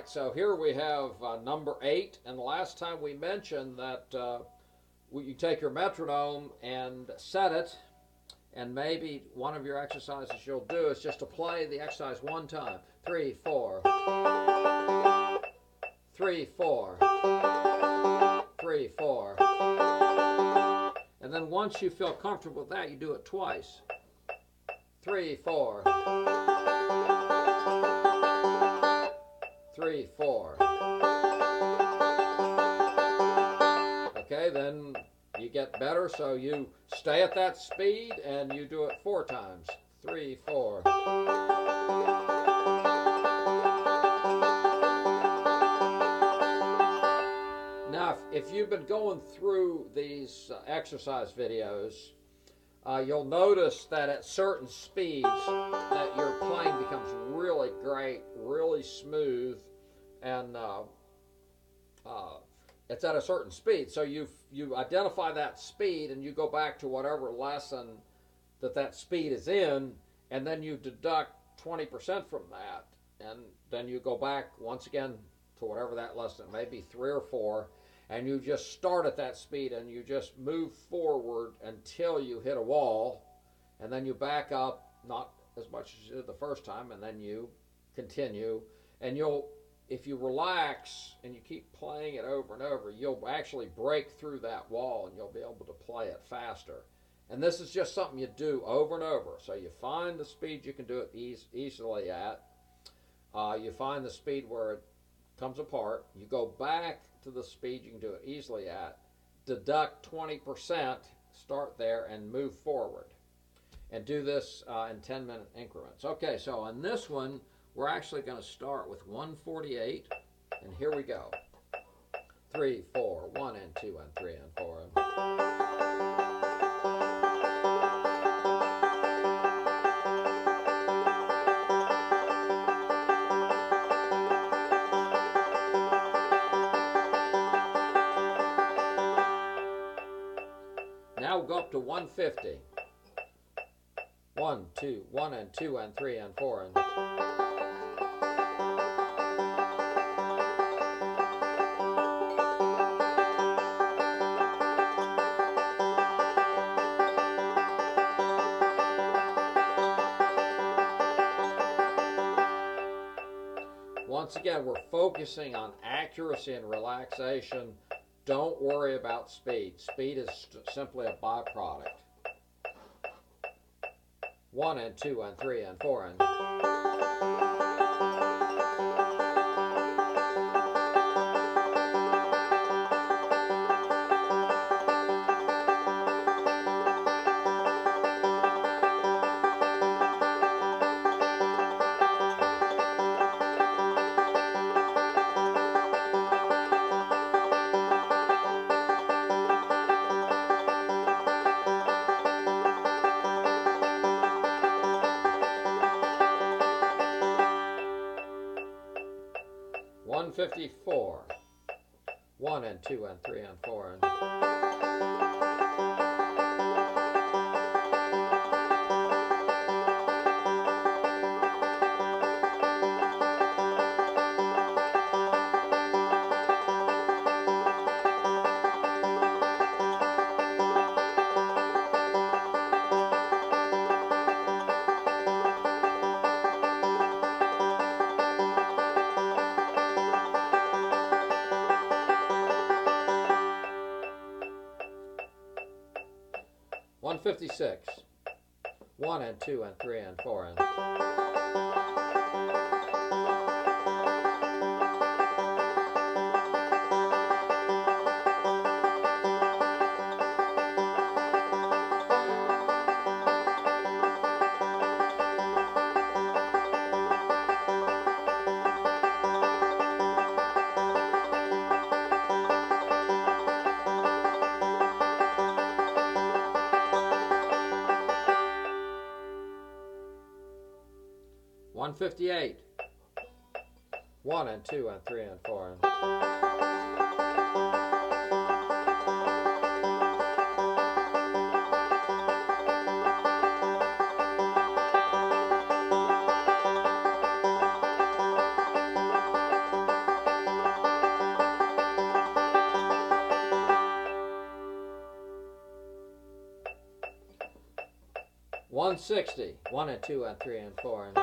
right, so here we have number 8, and the last time we mentioned that you take your metronome and set it, and maybe one of your exercises you'll do is just to play the exercise one time. 3, 4, 3, 4, 3, 4. And then once you feel comfortable with that, you do it twice. 3, 4. 3, 4. Okay, then you get better, so you stay at that speed and you do it 4 times. 3, 4. Now, if you've been going through these exercise videos, you'll notice that at certain speeds that your playing becomes really great, really smooth, and it's at a certain speed. So you identify that speed and you go back to whatever lesson that speed is in, and then you deduct 20% from that, and then you go back once again to whatever that lesson, maybe 3 or 4, and you just start at that speed and you just move forward until you hit a wall, and then you back up, not as much as you did the first time, and then you continue. And if you relax and you keep playing it over and over, you'll actually break through that wall and you'll be able to play it faster. And this is just something you do over and over. So you find the speed you can do it easily at. You find the speed where it comes apart. You go back to the speed you can do it easily at. Deduct 20%, start there, and move forward. And do this in 10-minute increments. Okay, so on this one, we're actually going to start with 148, and here we go. 3, 4, 1 and 2 and 3 and 4. Now we'll go up to 150. 1, 2, 1 and 2 and 3 and 4 and. Once again, we're focusing on accuracy and relaxation. Don't worry about speed. Speed is simply a byproduct. 1 and 2 and 3 and 4 and. $154. 1 and 2 and 3 and 4 and. $156. 1 and 2 and 3 and 4 and. $158. 1 and 2 and 3 and 4 and. 160. 1 and 2 and 3 and 4 and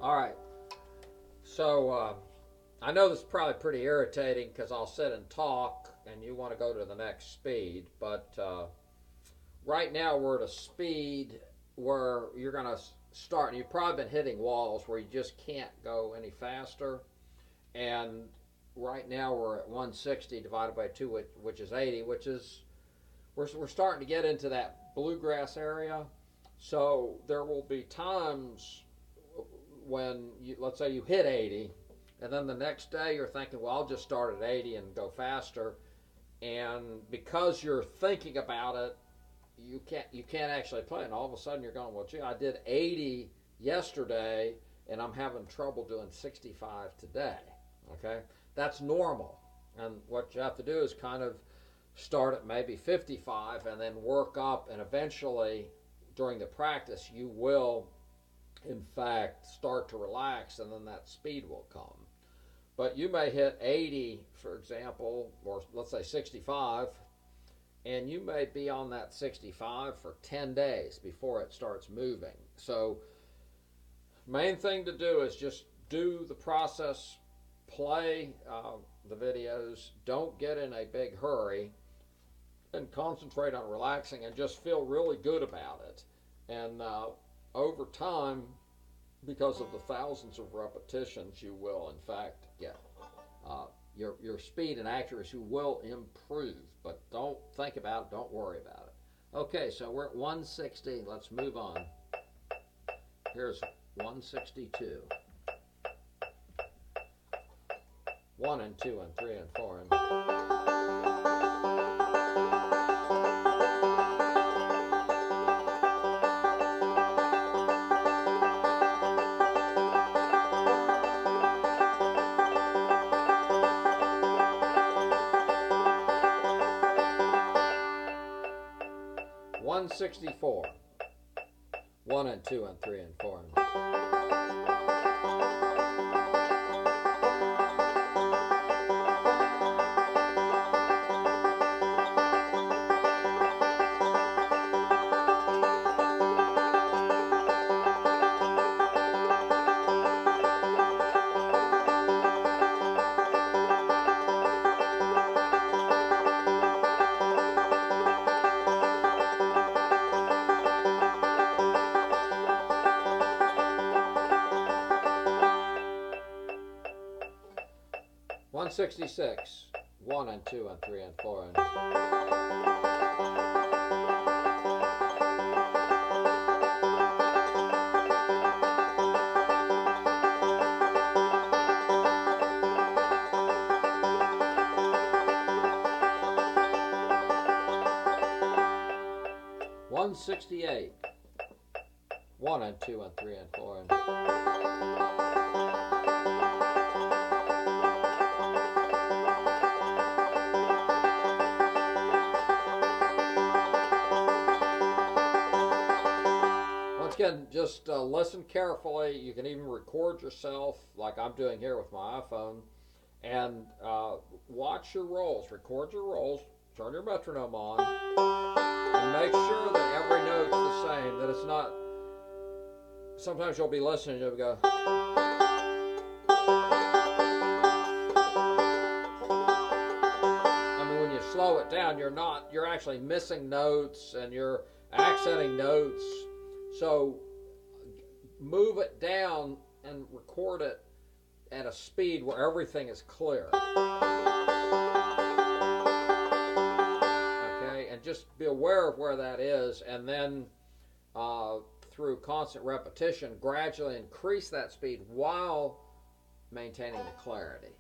all right. So I know this is probably pretty irritating because I'll sit and talk and you want to go to the next speed, but right now we're at a speed where you're going to start, and you've probably been hitting walls where you just can't go any faster. And right now we're at 160 divided by 2, which is 80, which is, we're starting to get into that bluegrass area. So there will be times when, let's say you hit 80, and then the next day you're thinking, well, I'll just start at 80 and go faster. And because you're thinking about it, you can't actually play. And all of a sudden you're going, well, gee, I did 80 yesterday, and I'm having trouble doing 65 today. Okay, that's normal. And what you have to do is kind of start at maybe 55 and then work up, and eventually during the practice you will in fact start to relax, and then that speed will come. But you may hit 80, for example, or let's say 65, and you may be on that 65 for 10 days before it starts moving. So main thing to do is just do the process, play the videos, don't get in a big hurry, and concentrate on relaxing and just feel really good about it. And over time, because of the thousands of repetitions, you will in fact get your speed and accuracy will improve. But don't think about it, don't worry about it. Okay, so we're at 160. Let's move on. Here's 162. 1 and 2 and 3 and 4 and 164. 1 and 2 and 3 and 4 and 166. 1 and 2 and 3 and 4 and 168. 1 and 2 and 3 and 4 and 'Again, just listen carefully. You can even record yourself like I'm doing here with my iPhone, and watch your rolls, record your rolls, turn your metronome on, and make sure that every note's the same, that it's not, sometimes you'll be listening and you'll go, I mean, when you slow it down, you're actually missing notes and you're accenting notes. So move it down and record it at a speed where everything is clear. Okay, and just be aware of where that is, and then through constant repetition, gradually increase that speed while maintaining the clarity.